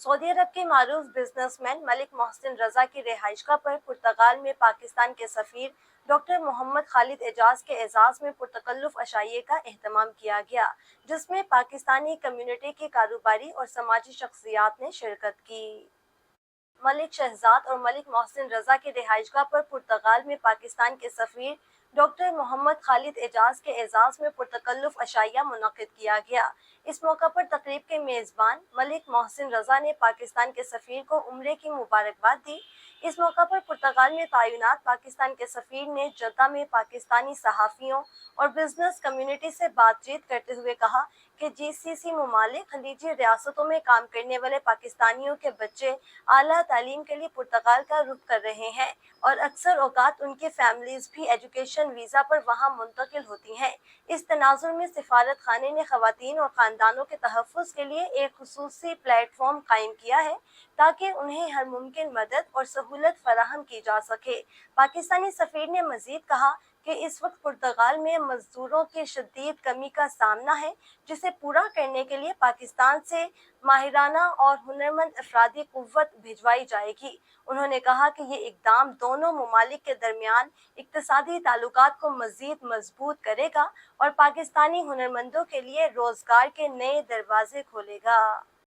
Saudi अरब के मारूफ businessman Malik Mohsin Raza की रिहाइशगाह पर पुर्तगाल में पाकिस्तान के सफीर डॉक्टर मोहम्मद खालिद एजाज के एजाज में पुरतकल्लुफ अशाइये का एहतमाम किया गया, जिसमें पाकिस्तानी कम्युनिटी के कारोबारी और समाजी शख्सियात ने शिरकत की। मलिक शहजाद और मलिक मोहसिन रजा की रिहाइशगाह पर पुर्तगाल में पाकिस्तान के सफीर डॉक्टर मोहम्मद खालिद एजाज के एजाज में पुरतकल्लुफ अशाइया मुनक्किद किया गया। इस मौका पर तकरीब के मेज़बान मलिक मोहसिन रजा ने पाकिस्तान के सफीर को उम्रे की मुबारकबाद दी। इस मौका पर पुर्तगाल में तैनात पाकिस्तान के सफीर ने जद्दा में पाकिस्तानी सहाफ़ियों और बिजनेस कम्युनिटी से बातचीत करते हुए कहा कि जीसीसी ममालिक खलीजी रियासतों में काम करने वाले पाकिस्तानियों के बच्चे आला तालीम के लिए पुर्तगाल का रुख कर रहे हैं और अक्सर औकात उनकी फैमिलीज भी एजुकेशन वीज़ा पर वहाँ मुंतकिल होती हैं। इस तनाजुर में सिफारत खाने ने ख़वातीन और ख़ानदानों के तहफ़्फ़ुज़ के लिए एक खुसूसी प्लेटफॉर्म कायम किया है ताकि उन्हें हर मुमकिन मदद और सहूलत फराहम की जा सके। पाकिस्तानी सफ़ीर ने मज़ीद कहा कि इस वक्त पुर्तगाल में मज़दूरों की शदीद कमी का सामना है, जिसे पूरा करने के लिए पाकिस्तान से माहिराना और हुनरमंद अफरादी क़ुव्वत भिजवाई जाएगी। उन्होंने कहा कि ये इक़दाम दोनों ममालिक के दरमियान इक़्तिसादी ताल्लुकात को मज़ीद मजबूत करेगा और पाकिस्तानी हुनरमंदों के लिए रोज़गार के नए दरवाज़े खोलेगा।